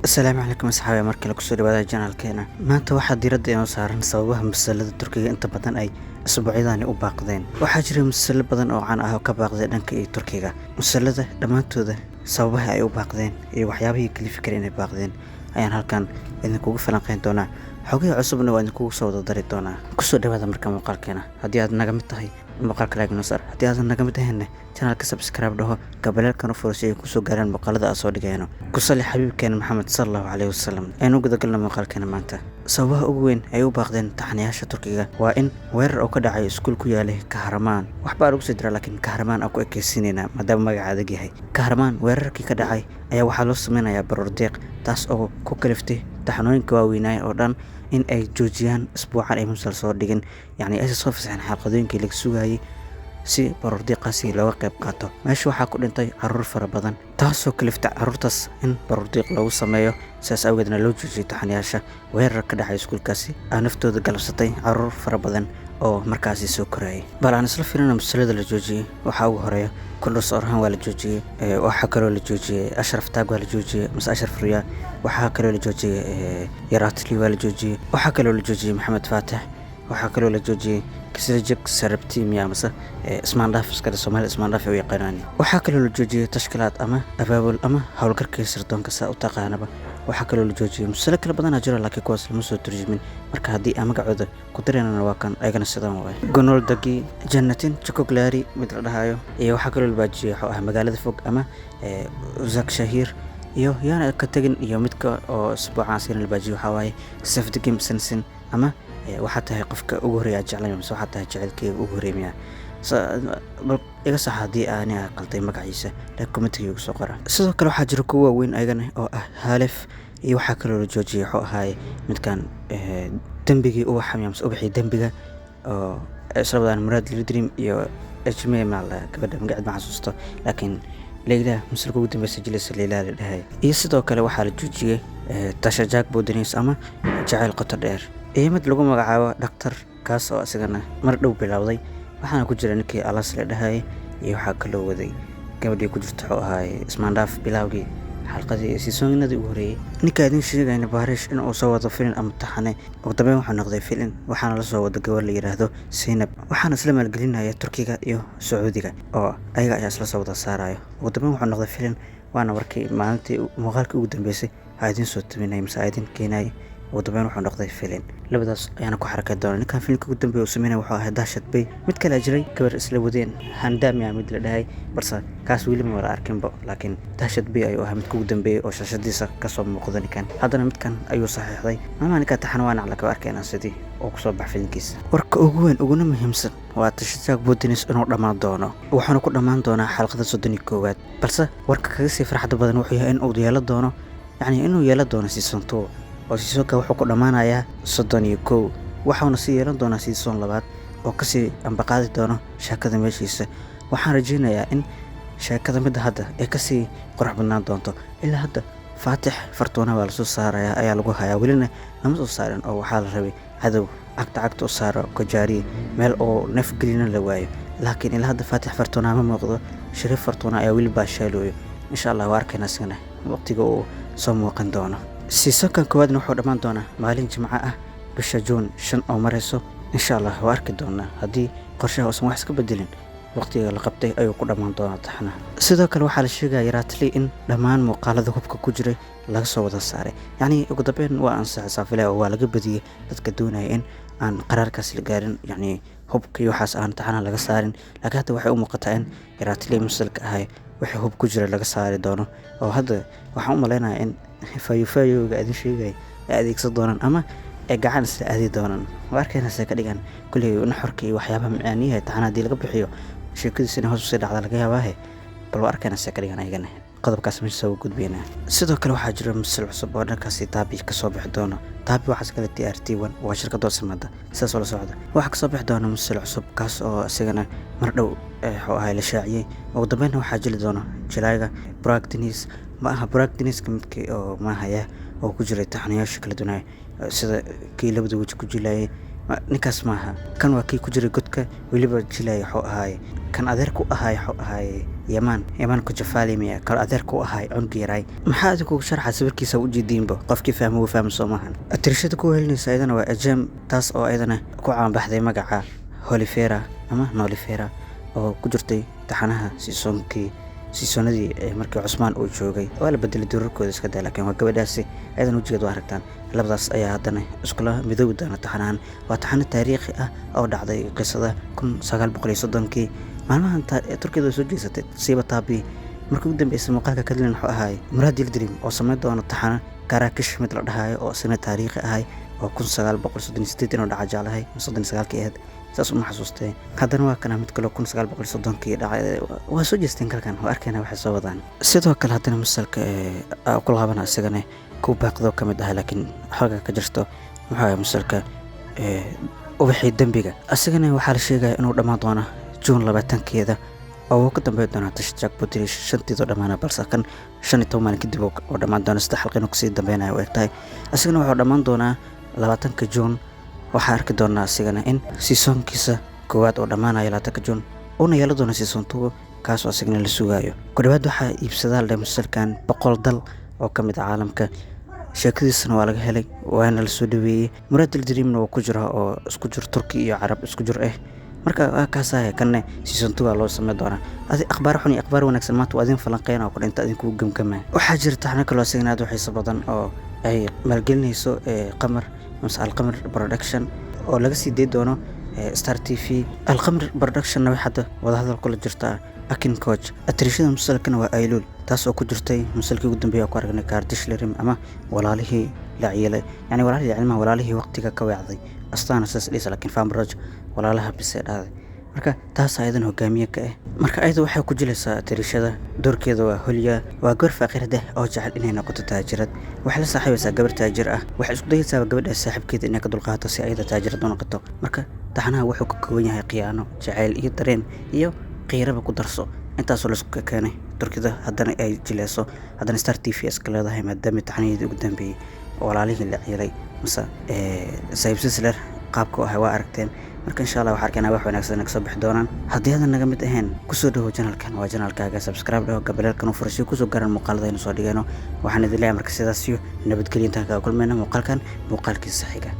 السلام عليكم أصحابي markale kusoo dhawaada channelkeena maanta waxaa diiradda inoo saaran sababaha masalada Turkiga inta badan ay asbuucyadani u baaqdeen waxaa jira mas'alo badan oo caan ah oo ka baaqday dhanka Turkiga masalada dhamaantooda sababaha ay u baaqdeen iyo waxyaabihii kalifi kara inay baaqdeen ayaan halkan idinkugu falanqeyn doonaa xogaha cusubna waa idinkugu soo dari doonaa kusoo dhawaada marka muuqaalkeena haddii aad naga mid tahay muuqaalka like noo saar haddii aad naga mid ahayn channelka subscribe dhaho gabalkan u furashay ku soo gaaraan muuqaalada aan soo dhigayno ku salli xabiibkeena maxamed sallallahu alayhi wasallam aynu guda galno muuqaalkeena maanta sababaha ugu weyn ay u baaqdeen taxaniyaasha Turkiga waa in weerar oo ka dhacay iskuul ku yaalay Kahramaan waxba lagu sidra laakiin Kahramaan aan ku ekeysinayna maadaama magaca adag yahay Kahramaan weerarkii ka dhacay ayaa waxaa loo sameeyaa baroor deeq taas oo ku kaliftay taxanooyinka waaweyn oo dhan in ay joojiyaan isbuucan ay musal soo dhigin yani ay soo fasaxeen xalqadooyinkii laga sugayay si baroor deeqaasi looga qayb qaato meesha waxaa ku dhintay caruur fara badan taasoo kaliftay caruurtaas in baroor deeq lagu sameeyo saas awgeedna loo joojiyay taxaniyaasha weerar ka dhacay iskuulkaasi aan naftooda galabsatay caruur fara badan oo markaasi soo korayay bal aan isla fiirino masalada la joojiyay waxa ugu horeeya Kudus Orhan waa la joojiyay waxa kale oo la joojiyay Ashraf Taag waa la joojiyay mas Ashraf Riya waxa kale oo la joojiyay Yaratli waa la joojiyay waxa kale oo la joojiyay Maxamed Faatax waxa kale oo la joojiyay Kisrajik Sarabti miyamasa ismaan dhaaf iskada Soomaali ismaan dhaaf ay yaqaanaan waxa kale oo la joojiyay tashkilaad ama abaabul ama hawlgarka sirdoonka saa u taqaanaba waxa kale oo la joojiyay mas'alo kala badan jira laakiin kuwaas lama soo turjumin marka haddii aan magacooda ku dareerana waa kan ayagana sidaan way Gonol Dagi Jannatin Chokoglari mid la dhahayo iyo waxa kale oo la baajiyay magaalada fog ama Uzak Shahir iyo yana ka tagin iyo midka oo isbuucan siin la baajiyay waxa waaye Safdigim Sensin ama waxa tahay qofka ugu horeeya jeclay ama waxa tahay jecelkii ugu horeeya iga sax hadii aan qaltay magaciisa dokumentiga ugu soo qoran sidoo kale waxa jira kuwa weyn ayagana oo ah Halef iyo waxa kale oo la joojiyay midkan dambigii uu xamiyamsa u bixiyay dambiga oo sababaan Murad Lidrim iyo HMA maala gabadha magaceed ma xasuusto laakiin Leila musulku ugu dambeysay jilis Leila la dhahay iyo sidoo kale waxa la joojiyay Tashajak Bodanis ama jacayl qoto dheer mid lagu magacaabo dhaqtar kaas oo asagana mar dhow bilowday waxaana ku jira ninkii Alas la dhahay iyo waxa kale oo waday gabadhii ku jirto ismaan dhaaf bilowgii xalqadii seasonadii ugu horeeyay ninka idin sheegayna Baarish in uu soo wado filim ama taxane ugu dambeyn waxa noqday filim waxaana la soo wada gabar la yiraahdo Zainab waxaana isla maalgelinaya Turkiga iyo Sacuudiga oo ayaga ayaa isla soo wada saarayo ugu dambeyn waxa noqday filim waana warkii maalintii muuqaalkii ugu dambeysay aadin soo taminay masaa'idin keenay ugu dambeyn waxa noqday filim labadaas ayaan ku xarakay doonaa ninkan filimka ugu dambeeyay uu sameeyay waxa ahaa Dashad Bay mid kale jiray gabar isla wadeen Handam yaa mid la dhahay balse kaas wili ma wala arkinba laakiin Dashad Bay ayuu ahaa mid ugu dambeeyay oo shashadiisa ka soo muuqda ninkan haddana midkan ayuu saxiixday ama ninka taxanwaan la ka arkayna sidii oo ku soo baxay filimkiisa warka ugu weyn uguna muhiimsan waa Tashajak Bodanis inuu dhamaan doono waxaana ku dhamaan doonaa xalqada 31 balse warka kaga sii farxad badan wuxuu yahay in uu yeelo doono inuu yeelo doono season 2 oo seasonka wuxuu ku dhamaanayaa 31 waxaana sii yeelan doonaa season 2 oo ka sii ambaqaadi doono sheekada meeshiisa waxaan rajaynayaa in sheekada mid hadda ay ka sii qurux badnaan doonto ilaa hadda Faatix Fartuuna waa la soo saaraya ayaa lagu hayaa welina lama soo saarin oo waxaa la rabay cadow cagta u saaro Kojaari meel oo naf gelina la waayo laakiin ilaa hadda Faatix Fartuuna ma muuqdo Sharif Fartuuna ayaa weli baashaalooyo insha Allah waa arkayna sigana waqtiga uu soo muuqan doono seasonkan koowaadna wuxuu dhamaan doonaa maalin Jimco ah bisha June 5 oo marayso insha Allah waa arki doonaa haddii qorshaha uusan wax iska bedelin waqtiga la qabtay ayuu ku dhamaan doonaa taxanaha sidoo kale waxaa la sheegay Yaratli in dhammaan muuqaalada hubka ku jiray laga soo wada saaray ugu dambeyn waa ansax saafilay oo waa laga badiyay dadka doonaya in aan qaraarkaas la gaarin hubka iyo waxaas aan taxanaha laga saarin laakiin hadda waxay u muuqataa in Yaratli musalka ahay wixii hub ku jira laga saari doono oo hadda waxaan u maleynayaa in fayuga idin sheegay adeegsan doonaan ama gacan isla aadi doonaan waa arkayna ka dhigan kulli naxorka iyo waxyaabaha macaaniyaha taxanaadii laga bixiyo sheekadiisina hoos u sii dhacda laga yaabaa bal waa arkayna ka dhigan ayagana qodobkaas meesha soo gudbiyana sidoo kale waxaa jira masal cusub oo dhankaasi Taabi ka soo bixi doona Taabi waxa kale TRT1 waa shirkad samada sidaas oo la socda waxa ka soo bixi doona masal cusub kaas oo asagana mar dhow la shaaciyay ugu dambeyn waxaa jili doona jilayga Bragdinis ma aha Bragdinis kamidkii oo ma haya oo ku jiray taxaniyaasha kala duwan sida kii labada waji ku jilayay ninkaas maaha kan waa kii ku jiray godka waliba jilay kan adeer ku ahaay yamaan ku jafaalimiya kala adeerku ahay cungiray maxaa adigu sharaxa sawirkiisa u jeediinbo qofkii fahmo uu fahmo Soomahan atirishada ku helinaysa ayadana waa Ajem taas oo ayadana ku caan baxday magaca Holifera ama Nolifera oo ku jirtay taxanaha seasonadii markii Cusmaan uu joogay oo la bedelay doorkooda iska daa laakiin waa gabadhaasi aydan u jeedo aragtaan labadaas ayaa haddana iskula midowdana taxanahan waa taxana taariikhi ah oo dhacday qisada 1930kii maalmahan Turkiga soo jeesatay siiba taabi markii ugu dambeysay muuqaalka kadalin wuxuu ahaay Murad Yildirim oo sameeyay doona taxana Karakish mid la dhahayo oo sano taariikhi ahay oo 1938 oo dhaca jalahay 39kii ahayd saas uma xasuustay haddana waa kana mid kale 1930kii dhacay waa soo jeesteen kalkan oo arkayna waxa soo wadaan sidoo kale haddana misalka ku laabana isagana ku baaqdo kamid ah laakiin xaga ka jirto waxa misalka wixii dambiga asagana waxa la sheegay inuu dhamaan doono June 20keeda oo ka dambeeyay doona tashjak Putrish shantido dhamaana balse kan 15 maalin kadib oo dhamaan doona 3 xalqin oo kasii dambeynaya oo egtahay asagana wuxuu dhamaan doonaa 20ka June waxaa arki doonaa asigana in seasonkiisa koowaad oo dhamaanaya 20ka June oo yeelo doona season 2 kaas oo asigana la sugayo ku dhawaad waxaa iibsadaa dhammaystirkan 100 dal oo kamid caalamka sheekadiisana waa laga helay waana la soo dhaweeyay Murad Yildirimna oo ku jira oo isku jir Turki iyo Carab isku jir marka kaasaya kan season 2 loo sameeyo doona akhbaar xun iyo akhbaar wanaagsan maanta waadin falanqeyn oo inta idinku gamgama waxaa jirta xana kale oo signaad waxay badan oo ay maalgelinayso qamar Al-Qamar production oo laga sii deey doono Star TV Al-Qamar production way hadda wada hadal kula jirta Akin Coach atrishada musalkana waa Aylul taas oo ku jirtay musalkii ugu dambeeyay ku aragnay Kardish Lirim ama walaalihii la ciilay yani walaalihii cilmaha walaalihii waqtiga ka weecday astaana saas dhisa laakiin Famroj walaalaha bisay dhaaday marka taas aydan hogaamiye ka marka ayadu waxay ku jilaysaa atirishada doorkeeda waa Hulya waa gabar faqirada oo jecel inay noqoto taajirad waxa la saaxiibeysaa gabar taajir ah waxa isku dayaysaa gabadha saaxiibkeeda inay ka dulqaato si ayda taajirad u noqoto marka taxanaha wuxuu ka kooban yahay qiyaano jacayl iyo dareen iyo qiiraba ku darso intaas oo la isku keenay Turkida haddana ay jilayso haddana Star TV iska leedahay maadaama taxaniyada ugu dambeeyay walaalihii la ciilay masa saybsisler qaabka ah waa aragteen marka insha Allah waxa arkayna wax wanaagsan ka soo bixi doonaan haddii aad naga mid ahayn ku soo dhawo channelkan waa channelkaaga subscribe dhaw gabalkan u furashay ku soo garan muuqaalada soo dhigano waxaan idin leeyahay marka sidaas iyo nabadgelyo inta ka kulmayna muuqaalkan muuqaalkiisa xiga